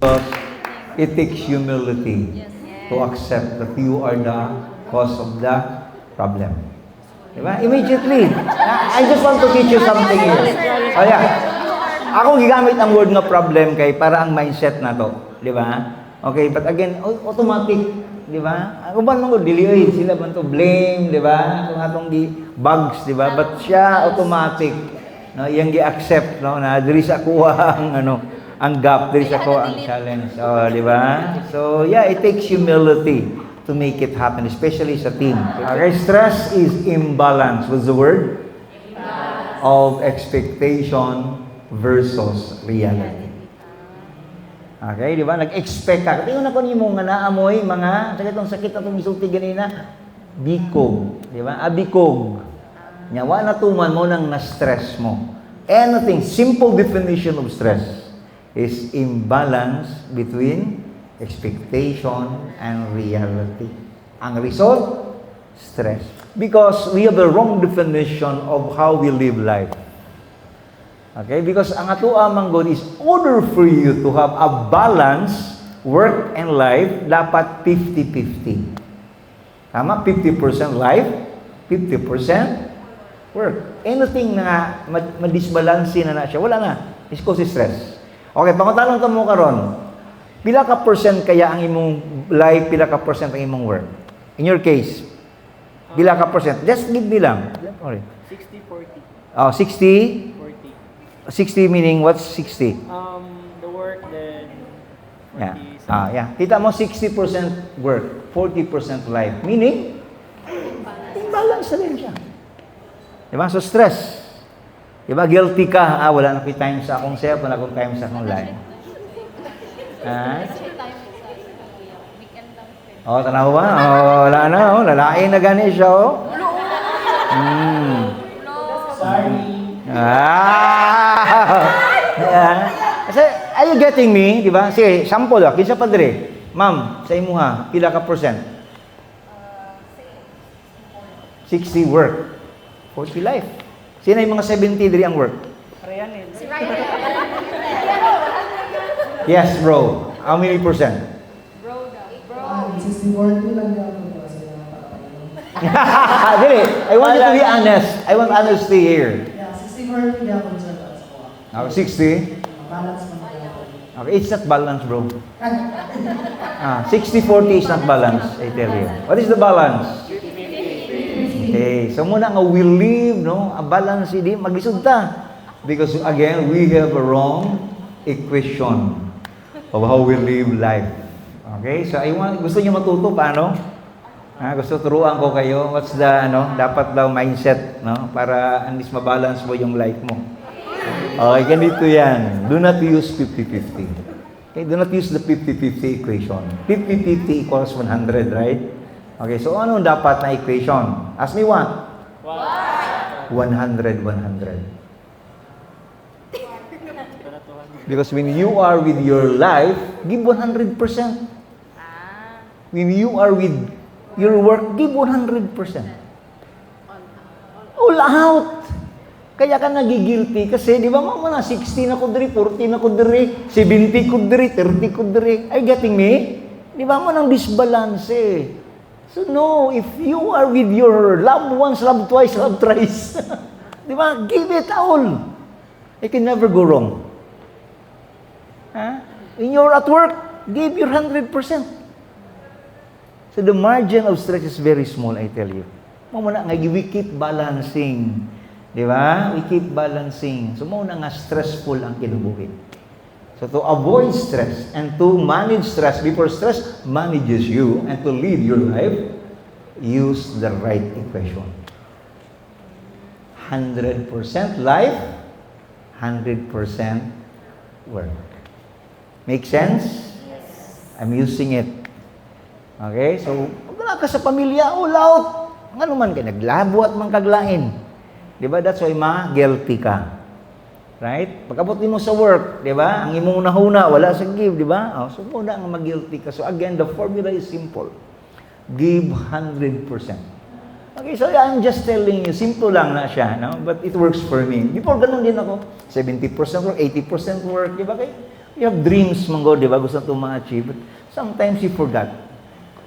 Because it takes humility to accept that you are the cause of the problem. Diba? Immediately. I just want to teach you something here. Oh yeah. Ako gigamit ang word nga problem kay para ang mindset na to. Diba? Okay, but again, automatic. Diba? Ako ba nung dili sila ba to blame, diba? Kung atong bugs, diba? But siya automatic. No, iyang gi-accept no na diri sa kuha ang gap, diri sa ko ang challenge. Oh, di ba? So, yeah, it takes humility to make it happen, especially sa team. Okay, stress is imbalance. What's the word? Imbalance. Of expectation versus reality. Okay, di ba? Nag-expect ka. Tingnan na ko nimo nga naamoy mga sakit na itong isulti ganina. Bikog. Di ba? Bikog. Nyawa na tuman mo nang na-stress mo. Anything, simple definition of stress is imbalance between expectation and reality. Ang result, stress. Because we have the wrong definition of how we live life. Okay? Because ang ato amang God is order for you to have a balance, work and life, dapat 50-50. Tama? 50% life, 50% work. Anything na madisbalansi na siya, wala na. It's cause stress. Okay, pangutanong ka mo karon. Pila ka percent kaya ang imong life, pila ka percent ang imong work? In your case, pila ka percent? Just give me lang. Sorry. 60-40. Oh, 60? 40. 60 meaning what's 60? The work then 40. Yeah. Yeah. Kita mo 60% work, 40% life. Meaning, imbalance na rin siya. Diba? So, stress. Diba? Guilty ka. Wala na ko time sa akong self, wala akong time sa akong life. Tanaw ba? Wala na. Lalain na gani siya. Sorry. Kasi, are you getting me? Diba? Sige, sample. Kinsa pa dire? Ma'am, sa imuha, pila ka percent? 60 work. 40 life. Sino yung mga 70 diri ang work? Ryan. Yes, bro. How many percent? 60-40 lang ako para sa Dili, I want you to be honest. I want honesty here. Yeah, 60-40 lang ako sa ko. 60? Balance man ako. Okay, it's not balance, bro. 60-40 is not balance, I tell you. What is the balance? Okay, so muna nga we live, no? A balance, hindi, maglisod ta. Because again, we have a wrong equation of how we live life. Okay, so gusto niyo matuto paano? Gusto turuan ko kayo, what's the, dapat daw mindset, no? Para at least mabalance mo yung life mo. Okay, ganito yan. Do not use 50-50. Okay, do not use the 50-50 equation. 50-50 equals 100, right? Okay, so ano dapat na equation? Ask me what? 100-100. Because when you are with your life, give 100%. When you are with your work, give 100%. All out. Kaya ka nagigilty kasi, di ba, mga 60 na ko diri, 40 na ko diri, 70 ko diri, 30 ko diri. Are you getting me? Di ba, nang disbalance eh. So no, if you are with your loved ones, love twice, love thrice, di ba? Give it all. It can never go wrong. When you're at work, give your 100%. So the margin of stress is very small, I tell you. We keep balancing. Di ba? We keep balancing. So muna nga stressful ang kinubuhin. So to avoid stress and to manage stress before stress manages you and to live your life, use the right equation. 100% life, 100% work. Make sense? Yes. I'm using it. Okay? So, wala ka sa pamilya, all out. Nga naman ka, naglabo at mangkaglain. Diba? That's why ma-guilty ka. Right? Pagkabot mo sa work, di ba? Ang imong nahuna, wala sa give, di ba? So, muna ang mag-guilty ka. So, again, the formula is simple. Give 100%. Okay, so I'm just telling you, simple lang na siya, no? But it works for me. Before, ganun din ako. 70% work, 80% work, di ba? You have dreams, monggo, di ba? Gusto itong ma-achieve. But sometimes you forgot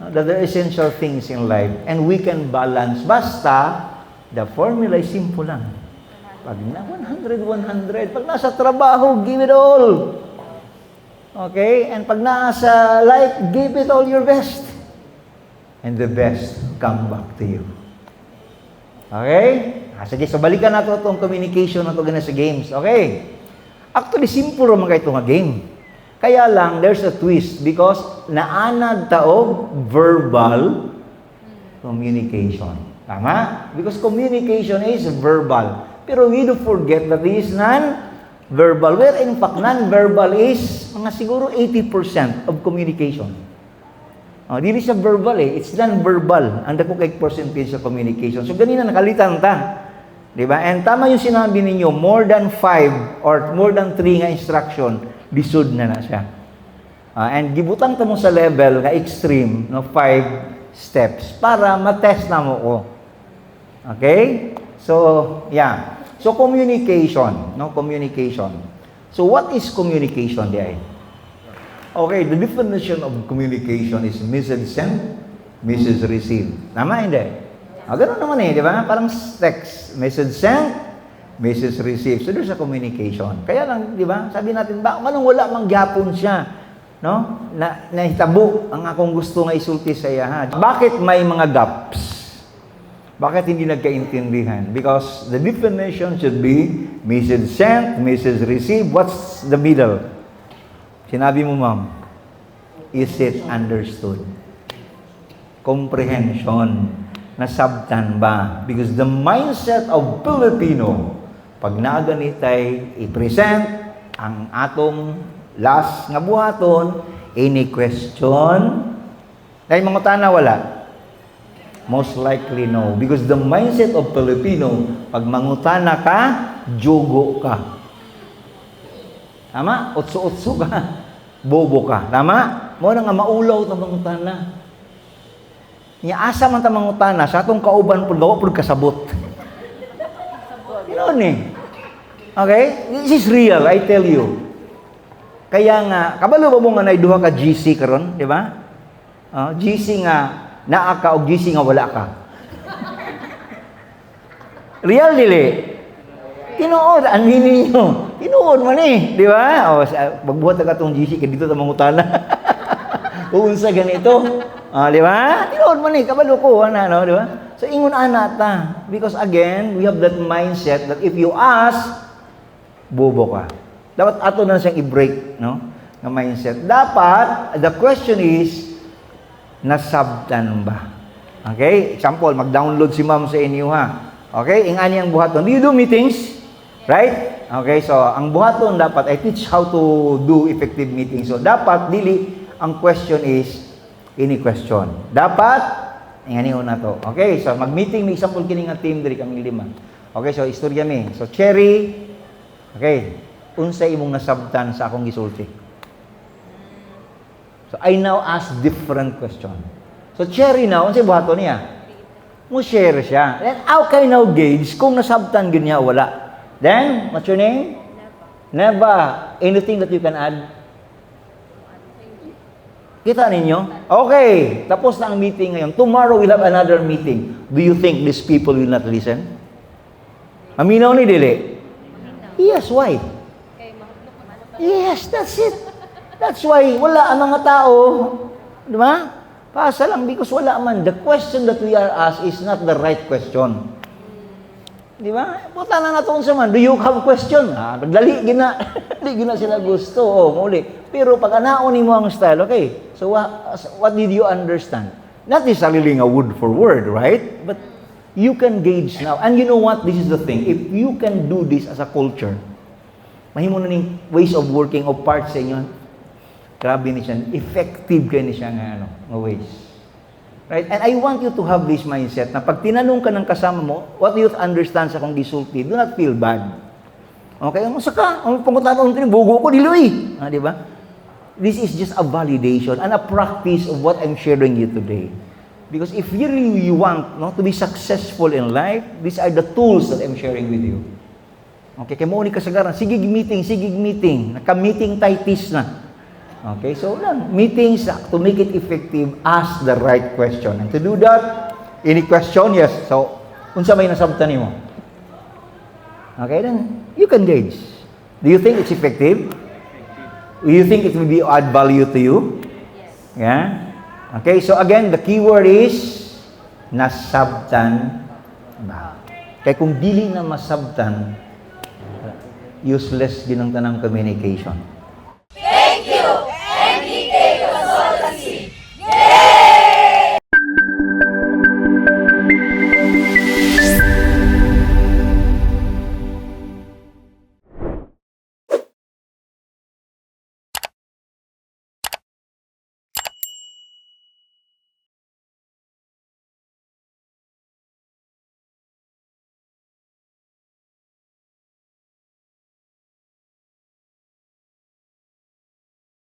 that there are essential things in life and we can balance. Basta, the formula is simple lang. Pag na 100, 100. Pag nasa trabaho, give it all. Okay? And pag nasa life, give it all your best. And the best come back to you. Okay? Sige, so balikan nato itong communication na ito sa games. Okay? Actually, simple naman kayo itong game. Kaya lang, there's a twist because naanad taog verbal communication. Tama? Because communication is verbal. Pero we do forget that it is non-verbal. Where in fact, non-verbal is mga siguro 80% of communication. Dili siya verbal eh. It's non-verbal. Ang dako kay percentage sa communication. So, ganina nakalitan ta. Diba? And tama yung sinabi ninyo, more than 5 or more than 3 nga instruction, lisod na siya. And gibutang ta mo sa level nga extreme, no, 5 steps para matest na mo ko. Okay? So, yeah. So, communication, no? Communication. So, what is communication, di ay? Okay, the definition of communication is message sent, message received. Tama, hindi? Ganun naman eh, di ba? Parang text, message sent, message received. So, there's a communication. Kaya lang, di ba? Sabi natin, manong wala mang gyapon siya, no? Nahitabo ang akong gusto nga isulti sa iya, ha? Bakit may mga gaps? Bakit hindi nagkaintindihan? Because the definition should be message sent, message received. What's the middle? Sinabi mo, ma'am, is it understood? Comprehension. Nasabtan ba? Because the mindset of Filipino, pag naganitay, i-present ang atong last nga buhaton, any question, dahil mga tana wala. Most likely no. Because the mindset of Filipino, pag mangutana ka, jogo ka. Tama? Otso-otso ka. Bobo ka. Tama? Muna nga maulaw ta mangutana. Niya asa man ta mangutana, sa atong kauban pud gawa pud kasabot. Ginoon eh. Okay? This is real, I tell you. Kaya nga, kabalo ba mo nga naiduha ka GC karon, di ba? GC nga naa ka o GC nga wala ka. Real dili. Tinuod, anhin ninyo. Tinuod man eh, di ba? Magbuhat ka itong GC, ka dito sa mangutana. Uunsa ganito. Di ba? Tinuod man eh, kabalo ko, di ba? So, ingon anata. Because again, we have that mindset that if you ask, bobo ka. Dapat ato na siyang i-break, no? Na mindset. Dapat, the question is, nasabtan ba? Okay? Example, mag-download si ma'am sa inyo, ha? Okay? Ingani ang buhaton. Do you do meetings? Right? Okay, so ang buhaton dapat, I teach how to do effective meetings. So dapat, dili, ang question is, any question. Dapat, ingani na to. Okay, so mag-meeting, may example kini nga team, dili kami 5. Okay, so istorya mi. So Cherry, okay, unsay imong nasabtan sa akong gisulti? So I now ask different question. So Cherry now, unsay buhaton niya? Mo share siya. Then how can I now gauge kung nasabtan gyud niya o wala? Then, what's your name? Neva. Anything that you can add? Kita ninyo? Okay. Tapos na ang meeting ngayon. Tomorrow we'll have another meeting. Do you think these people will not listen? Aminaw ni dili? Yes, why? Yes, that's it. That's why wala ang mga tao. Di ba? Pasa lang because wala man. The question that we are asked is not the right question. Di ba? Puta na naton sa man. Do you have question? Dali gina. Dali gina sila gusto. Muli. Pero pag anaon mo ang style, okay. So what did you understand? Not necessarily a word for word, right? But you can gauge now. And you know what? This is the thing. If you can do this as a culture, mahimo na ning ways of working of parts sa inyo. Grabe ni siya. Effective kayo ni siya nga ways. Right? And I want you to have this mindset na pag tinanong ka ng kasama mo, what do you understand sa kong gisulti? Do not feel bad. Okay? Ang saka, ang pangutanon ko, bugo ko, diloy. Di ba? This is just a validation and a practice of what I'm sharing you today. Because if you really want to be successful in life, these are the tools that I'm sharing with you. Okay, kay mo ni kasagaran, sigig meeting. Naka-meeting-titis na. Okay, so meetings, to make it effective, ask the right question. And to do that, any question, yes. So, unsa may nasabtan nimo? Okay, then you can gauge. Do you think it's effective? Do you think it will be add value to you? Yeah? Okay, so again, the keyword is nasabtan ba. Kaya kung dili na masabtan, useless din ang tanang communication.